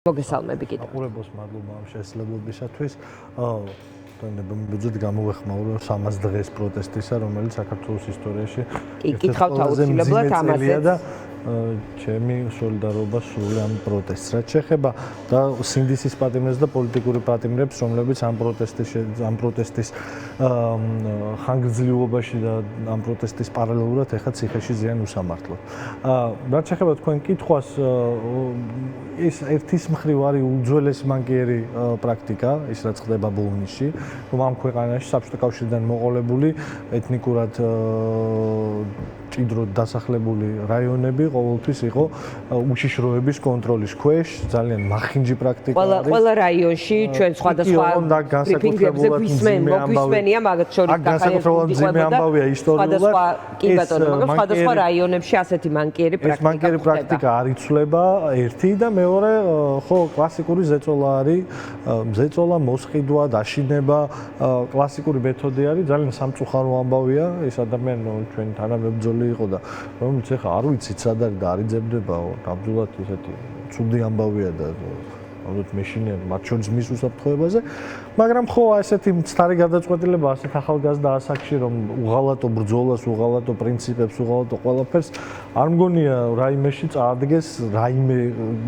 მოგესალმები კიდევ. აყურებელს მადლობა ამ შესაძლებლობისათვის. მიბრძვით გამოვეხმაურო 300 დღეს პროტესტისა, რომელიც საქართველოს ისტორიაში კითხავთ აუცილებლად ამაზეც. ჩემი სოლიდარობა სული ამ პროტესტს. რაც შეეხება და სინდისის პატიმრებს და პოლიტიკური პატიმრებს, რომლებიც ამ პროტესტის ხანგრძლივობაში და ამ პროტესტის პარალელურად ეხლა ციხეში ზიან უსამართლოდ. რაც შეეხება თქვენ კითხვას, ეს ერთის მხრივ არის უძველესი მანკიერი პრაქტიკა, ის რაც ხდება ბოლნისში, რომ ამ ქვეყანაში საბჭოთა კავშირიდან მოყოლებული ეთნიკურად ჭიდროდ დასახლებული რაიონები ყოველთვის იყო უშიშროების კონტროლის ქვეშ, ძალიან მახინჯი პრაქტიკა არის. ყველა რაიონში ჩვენ სხვადასხვა ბრიფინგებზე გვისმენია, მაგათ შორის განსაკუთრებულად მძიმე ამბავია ისტორიულად. კი ბატონო, მაგრამ სხვადასხვა რაიონებში ასეთი მანკიერი პრაქტიკა. ეს მანკიერი პრაქტიკა არ იცვლება, ერთი და მეორე, ხო, კლასიკური ზეწოლა არის, ზეწოლა, მოსყიდვა, დაშინება, კლასიკური მეთოდი არის, ძალიან სამწუხარო ამბავია, ეს ადამიანი ჩვენ თანამებრძოლი იყო და რომელიც ეხლა არ ვიცით სად არის და არ იძებდებაო, ნამდვილად ესეთი ცუდი ამბავია და ალბათ მეშინიანი მათ შორის მის უსაფრთხოებაზე, მაგრამ ხო ესეთი მცდარი გადაწყვეტილება ასეთ ახალგაზრდა ასაკში, რომ უღალატო ბრძოლას, უღალატო პრინციპებს, უღალატო ყველაფერს არ მგონია რაიმეში წაადგეს რაიმე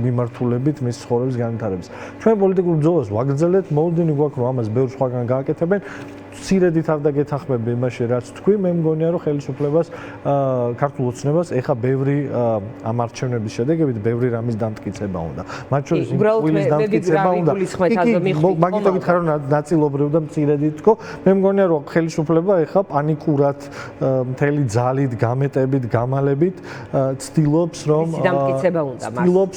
მიმართულებით მის ცხოვრების განვითარებას. ჩვენ პოლიტიკურ ბრძოლას ვაგრძელებთ, მოლოდინი გვაქვს რომ ამას ბევრ სხვაგან გააკეთებენ. სირედით არ დაგეთახმები იმაში რაც თქვი, მე მგონია რომ ხელისუფლებას ქართულ ოცნებას ეხა ბევრი ამ არჩევნების შედეგებით ბევრი რამის დამტკიცება უნდა. მათ შორის იმის დამტკიცება უნდა. მაგით ვითხარ რომ ნაწილობრივ და მცირედით თქო, მე მგონია რომ ხელისუფლება ეხა პანიკურად მთელი ძალით, გამეტებით, გამალებით ცდილობს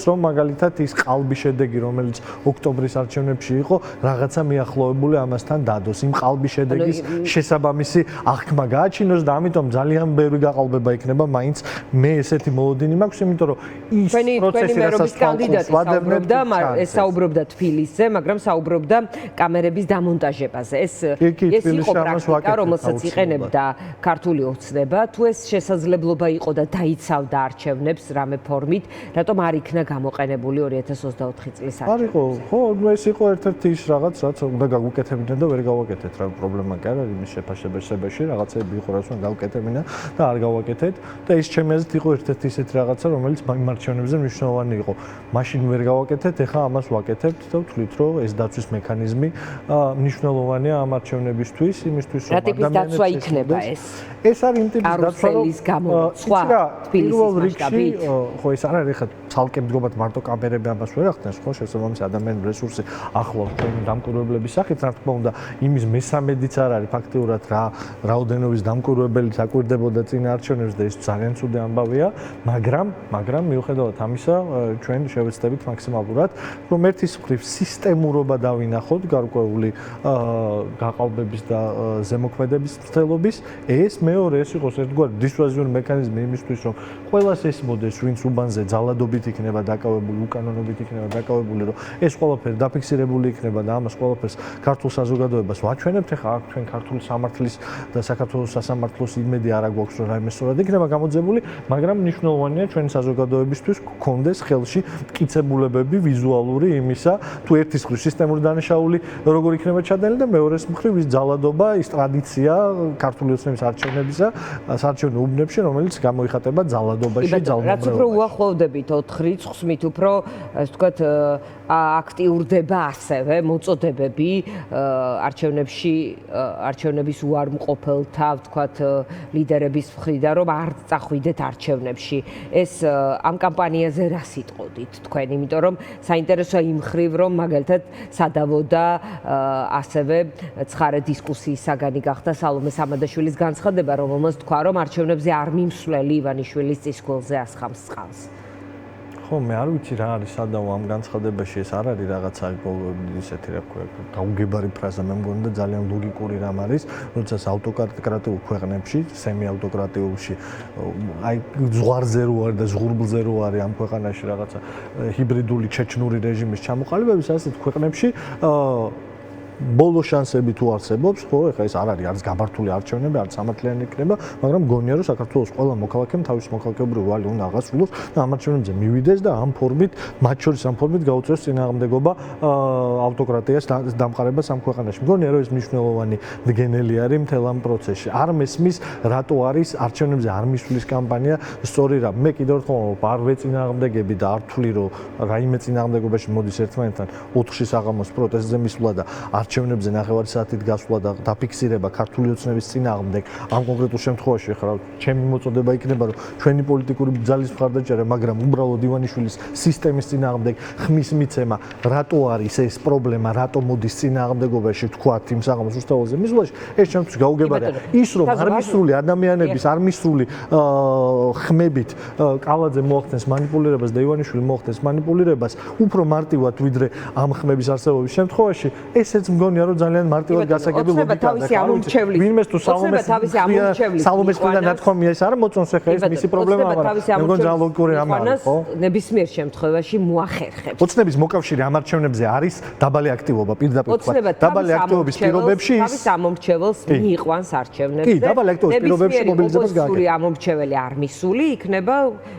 რომ მაგალითად ის ყალბი შედეგი რომელიც ოქტომბრის არჩევნებში იყო, რაღაცა მიახლოებული ამასთან დადოს. იმ ყალბი შედეგის შესაბამისი აღქმა გააჩინოს და ამიტომ ძალიან ბევრი გაყალბება იქნება მაინც მე ესეთი მოლოდინი მაქვს, იმიტომ რომ ის პროცესი რასაც კანდიდატი საუბრობდა თბილისზე, მაგრამ საუბრობდა კამერების დამონტაჟებაზე. ეს იყო პრაქტიკა, რომელსაც იყენებდა ქართული ოცნება, თუ ეს შესაძლებლობა იყო და დაიცავდა არჩევნებს რამე ფორმით, რატომ არ იქნა გამოყენებული 2024 წლის არჩევნებში? არ იყო, ხო, ეს იყო ერთ-ერთი ის რაღაც, რაც უნდა გაგვიკეთებინა და ვერ გავაკეთეთ რა პრობლემა კი არ არის იმის შეფასებაში, რაღაცები იყო, რაც უნდა გავკეთებინა და არ გავაკეთეთ და ეს ჩემი აზრით იყო ერთ-ერთი ისეთი რაღაცა, რომელიც იმ არჩევნებზე მნიშვნელოვანი იყო. მაშინ ვერ გავაკეთეთ, ეხლა ამას ვაკეთებთ და ვთვლით, რომ ეს დაცვის მექანიზმი მნიშვნელოვანია ამ არჩევნებისთვის, იმისთვის, რომ ადამიანებს იქნება ეს. ეს არის იმ ტიპის დაცვა, რომ სხვა თბილისის მასშტაბით. ხო, ეს არ არის ეხლა ცალკე მდგომად მარტო კამერები ამას ვერ ახდენს, ხო, შესაბამისი ადამიანური რესურსი ახლავს ჩვენი დამკვირვებლების სახით, რა თქმა უნდა, იმის მესამედიც არ არის ფაქტიურად რა რაოდენობის დამკვირვებელი დაკვირდებოდა წინა არჩევნებს და ეს ძალიან ცუდი ამბავია, მაგრამ მიუხედავად ამისა, ჩვენ შევეცდებით მაქსიმალურად, რომ ერთის მხრივ სისტემურობა დავინახოთ გარკვეული გაყალბების და ზემოქმედების მცდელობის, ეს მეორე ეს იყოს ერთგვარი დისუაზიური მექანიზმი იმისთვის, რომ ყველას ესმოდეს, ვინც უბანზე ძალადობით იქნება დაკავებული, უკანონობით იქნება დაკავებული, რომ ეს ყველაფერი დაფიქსირებული იქნება და ამას ყველაფერს ქართულ საზოგადოებას ვაჩვენებთ. ეხლა აქ ჩვენ ქართული სამართლის და საქართველოს სასამართლოს იმედი არ აგვაქვს, რომ რაიმე სწორად იქნება გამოძებული, მაგრამ მნიშვნელოვანია ჩვენი საზოგადოებისთვის გქონდეს ხელში მტკიცებულებები ვიზუალური იმისა, თუ ერთის მხრივ სისტემური დანაშაული როგორ იქნება ჩადენილი და მეორეს მხრივ ის ძალადობა, ის ტრადიცია ქართული ოცნების არჩევნებისა, საარჩევნო უბნებში, რომელიც გამოიხატება ძალადობაში, ძალმომრევობაში. რაც უფრო უახლოვდებით 4 რიცხვს, მით უფრო, ასე ვთქვათ, აქტიურდება ასევე მოწოდებები არჩევნების უარმყოფელთა, ვთქვათ, ლიდერების მხრიდან, რომ არ წახვიდეთ არჩევნებში. ეს ამ კამპანიაზე რა სიტყოდით თქვენ, იმიტომ რომ საინტერესოა იმ მხრივ, რომ მაგალითად სადავო და ასევე ცხარე დისკუსიის საგანი გახდა სალომე სამადაშვილის განცხადება, რომელმაც თქვა, რომ არჩევნებზე არ მიმსვლელი ივანიშვილის წისქვილზე ასხამს წყალს. ხო, მე არ ვიცი რა არის სადავო ამ განცხადებაში, ეს არ არის რაღაცა ისეთი რა ქვია, გაუგებარი ფრაზა, მე მგონი და ძალიან ლოგიკური რამ არის, როდესაც ავტოკრატიულ ქვეყნებში, სემი-ავტოკრატიულში, აი ზღვარზე რო არის და ზღურბლზე რო არის ამ ქვეყანაში რაღაცა ჰიბრიდული ჩეჩნური რეჟიმის ჩამოყალიბების, ასეთ ქვეყნებში ბოლო შანსები თუ არსებობს, ხო, ეხლა ეს არ არის არც გაბართული არჩევნები, არც სამართლიანი იქნება, მაგრამ გონია რომ საქართველოს ყველა მოქალაქემ თავის მოქალაქეობრივი ვალი უნდა აღასრულოს და ამ არჩევნებზე მივიდეს და ამ ფორმით, მათ შორის ამ ფორმით გაუწევს წინააღმდეგობა ავტოკრატიას დამყარებას ამ ქვეყანაში. მგონია რომ ეს მნიშვნელოვანი დგენელი არის მთელ ამ პროცესში. არ მესმის რატო არის არჩევნებზე არ მისვლის კამპანია, სწორი რა. მე კიდევ ერთხელ ვამბობ, არ ვეწინააღმდეგები და არ თვლი რომ რაიმე წინააღმდეგობაში მოდის ერთმანეთთან 4-ში საღამოს პროტესტზე მისვლა და არჩევნებზე ნახევარი საათით გასვლა და დაფიქსირება ქართული ოცნების წინააღმდეგ. ამ კონკრეტულ შემთხვევაში ახლა ჩემი მოწოდება იქნება რომ ჩვენი პოლიტიკური ბრძოლის მხარდაჭერა, მაგრამ უბრალოდ ივანიშვილის სისტემის წინააღმდეგ ხმის მიცემა, რატო არის ეს პრობლემა, რატო მოდის წინააღმდეგობაში თქვათ იმ საღამოს უსწავლელზე მისვლაში, ეს ჩემთვის გაუგებარია. ის რომ არ მისრული ადამიანების, არ მისრული ხმებით კალაძე მოახდენს манипуლირებას და ივანიშვილი მოახდენს манипуლირებას, უფრო მარტივად ვიდრე ამ ხმების არსებობის შემთხვევაში, ესეც მგონია რომ ძალიან მარტივად გასაგები ლოგიკაა. ვინმეს თუ სალომეს ყიდა ნათქვამია ეს არ მოწონს ახლა ეს მისი პრობლემა არა. მეგონი ძალიან ლოგიკური რამ არის, ხო? ნებისმიერ შემთხვევაში მოახერხებს. ოცნების მოკავშირე ამ არჩევნებზე არის დაბალი აქტივობა, პირდაპირ თქვა. დაბალი აქტივობის პირობებში ის თავის ამომრჩეველს მიიყვანს არჩევნებზე. კი, დაბალი აქტივობის პირობებში მობილიზებას გააკეთებს. ამომრჩეველი არ მისული იქნება,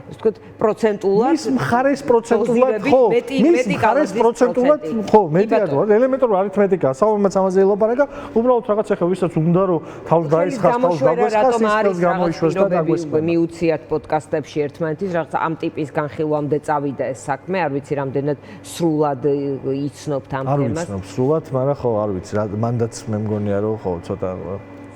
ასე ვთქვათ, პროცენტულად ის მხარეს პროცენტულად ხო, მის მხარეს პროცენტულად ხო, მედიატორი, ელემენტარული არითმეტიკა, საუბრობთ ამაზე ელაპარაკა, უბრალოდ რაღაც ახლა ვისაც უნდა რომ თავს დაისხას, თავს დაგვესხას, ის გამოიშვას და დაგვესხა. მიუციათ პოდკასტებში ერთმანეთის რაღაც ამ ტიპის განხილვამდე წავიდა ეს საქმე, არ ვიცი რამდენად სრულად იცნობთ ამ თემას. არ ვიცნობ სრულად, მაგრამ ხო, არ ვიცი, მანდაც მე მგონია რომ ხო, ცოტა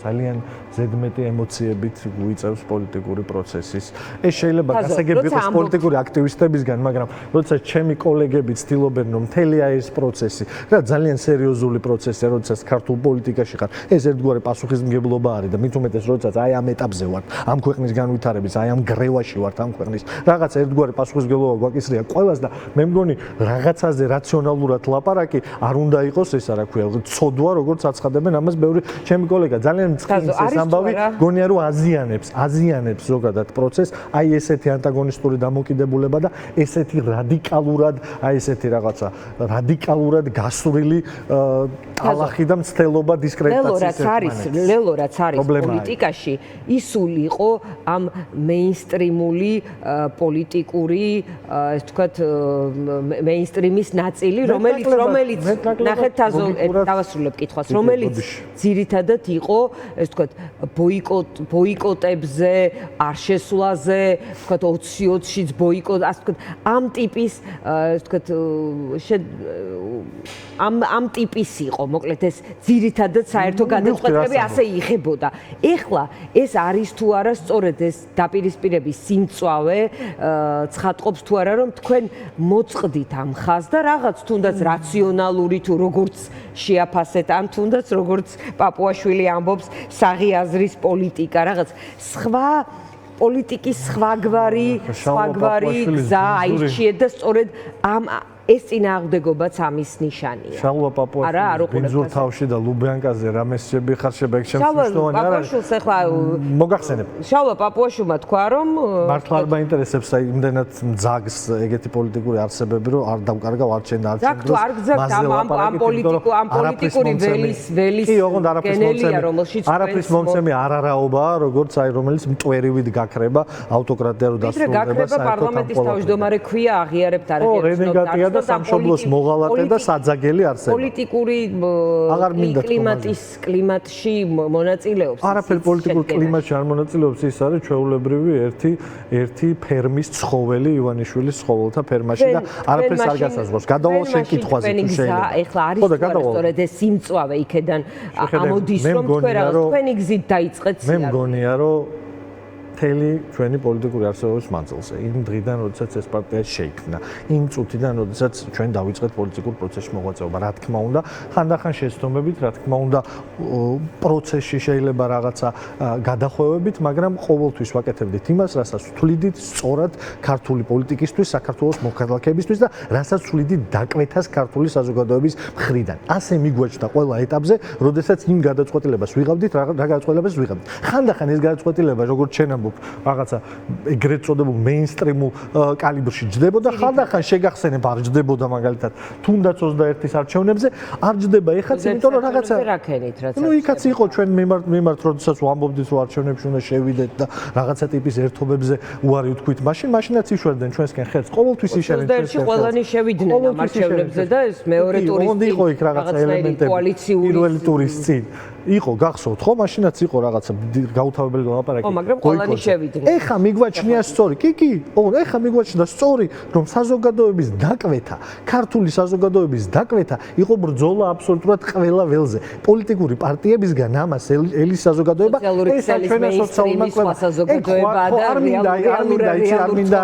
ძალიან ზედმეტი ემოციებით გვიწევს პოლიტიკური პროცესის. ეს შეიძლება გასაგები იყოს პოლიტიკური აქტივისტებისგან, მაგრამ როდესაც ჩემი კოლეგები ცდილობენ რომ მთელი ეს პროცესი, რა ძალიან სერიოზული პროცესია, როდესაც ქართულ პოლიტიკაში ხარ, ეს ერთგვარი პასუხისმგებლობა არის და მით უმეტეს როდესაც აი ამ ეტაპზე ვართ, ამ ქვეყნის განვითარების, აი ამ გრევაში ვართ ამ ქვეყნის, რაღაც ერთგვარი პასუხისმგებლობა გვაკისრია ყველას და მე მგონი რაღაცაზე რაციონალურად ლაპარაკი არ უნდა იყოს ესა რა ქვია, ცოდვა როგორც აცხადებენ ამას ბევრი ჩემი კოლეგა ძალიან მწყინს ეს ამბავი გონია რომ აზიანებს ზოგადად პროცესს აი ესეთი ანტაგონისტური დამოკიდებულება და ესეთი რადიკალურად აი ესეთი რაღაცა რადიკალურად გასვრილი ტალახი და მცდელობა დისკრედიტაციის ლელო რაც არის პოლიტიკაში ისული იყო ამ მეინსტრიმული პოლიტიკური ეს თქვათ მეინსტრიმის ნაწილი რომელიც ნახეთ დავასრულებ კითხვას რომელიც ძირითადად იყო ეს თქვათ ბოიკოტებზე, არ შესვლაზე, თქვათ 20-20-შიც ბოიკოტ, ასე თქვათ, ამ ტიპის, ასე თქვათ, ამ ტიპის იყო, მოკლედ ეს ძირითადად საერთო გადაწყვეტილება ასე იღებოდა. ეხლა ეს არის თუ არა სწორედ ეს დაპირისპირების სიმწვავე, ცხადყოფს თუ არა რომ თქვენ მოწყდით ამ ხაზს და რაღაც თუნდაც რაციონალური თუ როგორც შეაფასეთ, ან თუნდაც როგორც პაპუაშვილი ამბობს საღიაზრის პოლიტიკა, რაღაც სხვა პოლიტიკის სხვაგვარი გზა აირჩიეთ და სწორედ ამ ეს წინააღმდეგობაც ამის ნიშანია. შალვა პაპუაშვილი ბინძურ თავში და ლუბიანკაზე რამეს შეხარ შეგ ჩემს მნიშვნელოვანი არ არის. პაპუაშვილს ახლა მოგახსენებ. შალვა პაპუაშვილმა თქვა რომ მართლა არ მაინტერესებს აი იმდენად ძაგს ეგეთი პოლიტიკური არსებები რომ არ დავკარგავ არჩევნ ძაგს არ გძაგთ ამ პოლიტიკური ველის კი ოღონდ არაფრის მომცემი არარაობაა როგორც აი რომელიც მტვერივით გაქრება ავტოკრატია რო დასრულდება საერთოდ პარლამენტის თავმჯდომარე ქვია აღიარებთ არაფერს და სამშობლოს მოღალატე და საძაგელი არსება. პოლიტიკური კლიმატში მონაწილეობს. არაფერ პოლიტიკურ კლიმატში არ მონაწილეობს, ის არის ჩვეულებრივი ერთი ფერმის ცხოველი ივანიშვილის ცხოველთა ფერმაში და არაფერს არ გასაზღვრავს. გადავალ შენ კითხვაზე თუ შეიძლება. ეხლა არის სწორედ ეს სიმწვავე იქიდან ამოდის რომ თქვენ რაღაც თქვენი გზით დაიწყეთ მე მგონია რომ მთელი ჩვენი პოლიტიკური არსებობის მანძილზე. იმ დღიდან, როდესაც ეს პარტია შეიქმნა, იმ წუთიდან, როდესაც ჩვენ დავიწყეთ პოლიტიკურ პროცესში მოღვაწეობა, რა თქმა უნდა, ხანდახან შეცდომებით, რა თქმა უნდა, პროცესში შეიძლება რაღაცა გადახვევებით, მაგრამ ყოველთვის ვაკეთებდით იმას, რასაც ვთვლიდით სწორად ქართული პოლიტიკისთვის, საქართველოს მოქალაქეებისთვის და რასაც ვთვლიდით დაკვეთას ქართული საზოგადოების მხრიდან. ასე მიგვაჩნდა ყველა ეტაპზე, როდესაც იმ გადაწყვეტილებას ვიღავდით, რა გადაწყვეტილებას ვიღავდით. ხანდახან ეს გადაწყვეტილება, როგორც ჩვენ ლაპარაკობ რაღაცა ეგრეთ წოდებულ მეინსტრიმულ კალიბრში ჯდებოდა ხანდახან შეგახსენებ არ ჯდებოდა მაგალითად თუნდაც 21-ის არჩევნებზე არ ჯდება ეხაც იმიტომ რომ რაღაცა ნუ იქაც იყო ჩვენ მიმართ როდესაც ვამბობდით რომ არჩევნებში უნდა შევიდეთ და რაღაცა ტიპის ერთობებზე უარი ვთქვით მაშინაც იშვერდნენ ჩვენსკენ ხელს ყოველთვის იშენდნენ ჩვენსკენ ყველანი შევიდნენ ამ არჩევნებზე და ეს მეორე ტურის იყო იქ რაღაცა ელემენტები პირველი ტურის წინ იყო გახსოვთ ხო მაშინაც იყო რაღაცა გაუთავებელი ლაპარაკი მაგრამ ყველანი შევიდნენ ეხა მიგვაჩნია სწორი კი ეხა მიგვაჩნდა სწორი რომ საზოგადოების დაკვეთა ქართული საზოგადოების დაკვეთა იყო ბრძოლა აბსოლუტურად ყველა ველზე პოლიტიკური პარტიებისგან ამას ელის საზოგადოება ესა ჩვენი სოციალურმა საზოგადოება და არ მინდა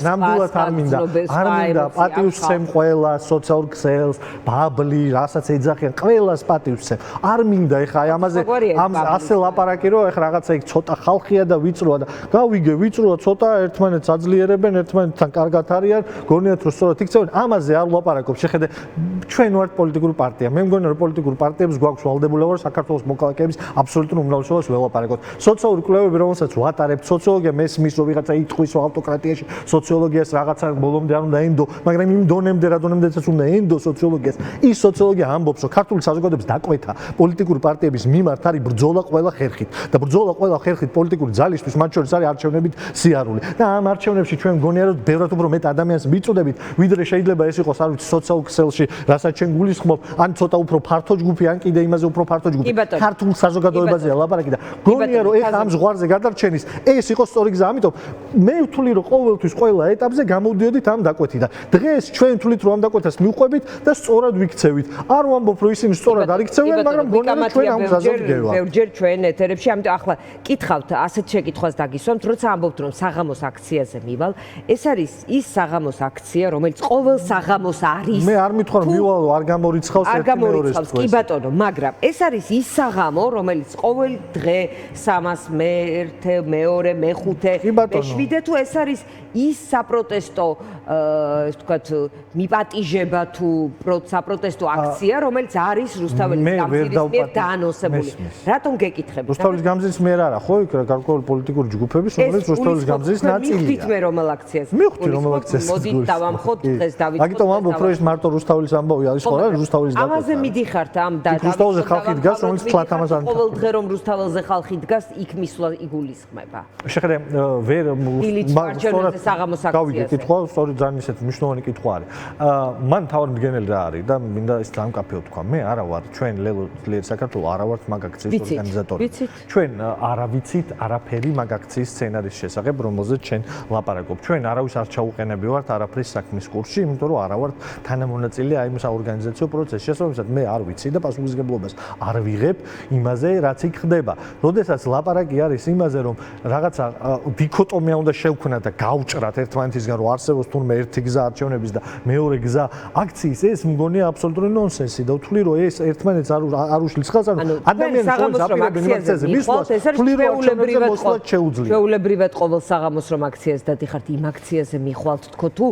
ნამდვილად არ მინდა პატივს ვცემ ყველა სოციალურ ქსელს ბაბლი რასაც ეძახიან ყველას პატივს ვცემ არ მინდა ეხა ამაზე ასე ლაპარაკი რომ ეხლა რაღაცა იქ ცოტა ხალხია და ვიწროა და გავიგე ვიწროა ცოტა ერთმანეთს აძლიერებენ ერთმანეთთან კარგად არიან გონიათ რომ სწორად იქცევენ ამაზე არ ვლაპარაკობ შეხედე ჩვენ ვართ პოლიტიკური პარტია მე მგონია რომ პოლიტიკურ პარტიებს გვაქვს ვალდებული ვარ საქართველოს მოქალაქეების აბსოლუტურ უმრავლესობას ველაპარაკოთ სოციალური კვლევები რომელსაც ვატარებთ სოციოლოგია მესმის რომ ვიღაცა ითქვის რომ ავტოკრატიაში სოციოლოგიას რაღაცა ბოლომდე არ უნდა ენდო მაგრამ იმ დონემდე რა დონემდეც უნდა ენდო სოციოლოგიას ის სოციოლოგია ამბობს რომ ქართული საზოგადოების დაკვეთა პოლიტიკური პარტიების მიმართ არის ბრძოლა ყველა ხერხით და ბრძოლა ყველა ხერხით პოლიტიკური ძალისთვის მათ შორის არის არჩევნებით სიარული და ამ არჩევნებში ჩვენ მგონია რომ ბევრად უფრო მეტ ადამიანს მიწოდებით ვიდრე შეიძლება ეს იყოს არ ვიცი სოციალურ ქსელში რასაც ჩვენ გულისხმობ ან ცოტა უფრო ფართო ჯგუფი ან კიდე იმაზე უფრო ფართო ჯგუფი ქართულ საზოგადოებაზეა ლაპარაკი და გონია რომ ეხა ამ ზღვარზე გადარჩენის ეს იყოს სწორი გზა ამიტომ მე ვთვლი რომ ყოველთვის ყველა ეტაპზე გამოვდიოდით ამ დაკვეთიდან დღეს ჩვენ ვთვლით რომ ამ დაკვეთას მივყვებით და სწორად ვიქცევით არ ვამბობ რომ ისინი სწორად არ იქცევენ მაგრამ გონია რომ ჩვენ ამ გზაზე ვდგევა ბევრჯერ ჩვენ ეთერებში ამიტომ ახლა კითხავთ ასეთ შეკითხვას დაგისვამთ როცა ამბობთ რომ საღამოს აქციაზე მივალ ეს არის ის საღამოს აქცია რომელიც ყოველ საღამოს არის მე არ მithვა რომ მივალო არ გამორიცხავს არ გამორიცხავს კი ბატონო მაგრამ ეს არის ის საღამო რომელიც ყოველ დღე 300 მე-1 მე-2 მე-5 მე-7 თუ ეს არის ის საპროტესტო ეს ვთქვათ მიპატიჟება თუ საპროტესტო აქცია რომელიც არის რუსთაველის გამზირის მიერ დაანონსებული რატომ გეკითხებით რუსთაველის გამზირის მიერ არა ხო იქ გარკვეული პოლიტიკური ჯგუფების რომელიც რუსთაველის გამზირის ნაწილია მივხვდით მე რომელ აქციას მივხვდი რომელ აქციას მოდით დავამხოთ დღეს დავიწყოთ აგიტომ ამბობ რომ ეს მარტო რუსთაველის ამბავი არის ხო რა რუსთაველის დაკვეთა ამაზე მიდიხართ ამ და რუსთაველზე ხალხი დგას რომელიც თლათ ამას არ ყოველ დღე რომ რუსთაველზე ხალხი დგას იქ მისვლა იგულისხმება შეხედე ვერ საღამოს აქციაზე გავიგე კითხვა სწორი ძალიან ისეთ მნიშვნელოვანი კითხვა არის მან თავი მდგენელი რა არის და მინდა ის დამკაფეო თქვა მე არა ვარ ჩვენ ლელო ძლიერ საქართველოს არა ვართ მაგ აქციის ორგანიზატორი ჩვენ არა ვიცით არაფერი მაგ აქციის სცენარის შესახებ რომელზეც ჩვენ ლაპარაკობ ჩვენ არავის არ ჩაუყენები ვართ არაფრის საქმის კურსში იმიტომ რომ არა ვართ თანამონაწილე აი ამ საორგანიზაციო პროცესში შესაბამისად მე არ ვიცი და პასუხისმგებლობას არ ვიღებ იმაზე რაც იქ ხდება როდესაც ლაპარაკი არის იმაზე რომ რაღაცა დიქოტომია უნდა შევქმნათ და გავჭრათ ერთმანეთისგან რომ არსებობს თურმე ერთი გზა არჩევნების და მეორე გზა აქციის ეს მგონია აბსოლუტური ნონსენსი და ვთვლი რომ ეს ერთმანეთს არ უშლის ხელს ანუ ადამიანის ყოველ აპირებენ იმაქციაზე მისვლას ვთვლი რომ ჩვეულებრივად ყოველ საღამოს რომ აქციას დადიხართ იმ აქციაზე მიხვალთ თქო თუ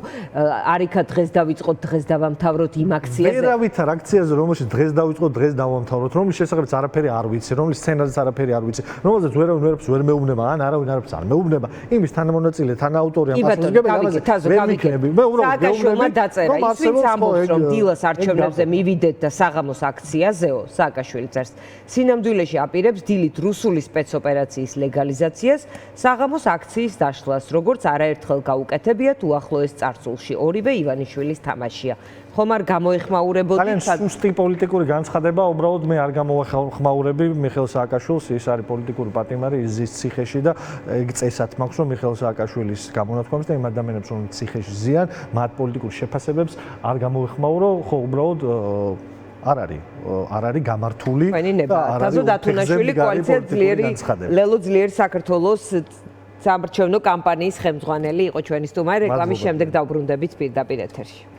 არიქა დღეს დავიწყოთ დღეს დავამთავროთ იმ აქციაზე ვერავითარ აქციაზე რომელშიც დღეს დავიწყოთ დღეს დავამთავროთ რომლის შესახებაც არაფერი არ ვიცი რომლის სცენარიც არაფერი არ ვიცი რომელზეც ვერავინ ვერაფერს ვერ მეუბნება ან არავინ არაფერს არ მეუბნება იმის თანამონაწილე თანაავტორი ამ პასუხისმგებელი ამაზე ვერ ვიქნები მე უბრალოდ სააკაშვილმა დაწერა ის ვინც ამბობს რომ დილას არჩევნებზე მივიდეთ და საღამოს აქციაზეო სააკაშვილი წერს სინამდვილეში აპირებს დილით რუსული სპეცოპერაციის ლეგალიზაციას საღამოს აქციის დაშლას როგორც არაერთხელ გაუკეთებიათ უახლოეს წარსულში ორივე ივანიშვილის თამაშია ხომ არ გამოეხმაურებოდი ძალიან სუსტი პოლიტიკური განცხადება უბრალოდ მე არ გამოეხმაურები მიხეილ სააკაშვილს ის არის პოლიტიკური პატიმარი იზის ციხეში და ეგ წესად მაქვს რომ მიხეილ სააკაშვილის გამონათქვამს და იმ ადამიანებს რომ ციხეში ზიან მათ პოლიტიკურ შეფასებებს არ გამოეხმაურო ხო უბრალოდ არ არის გამართული და თაზო დათუნაშვილი კოალიცია ძლიერი ლელო ძლიერი საქართველოს საარჩევნო კამპანიის ხელმძღვანელი იყო ჩვენი სტუმარი რეკლამის შემდეგ დავბრუნდებით პირდაპირ ეთერში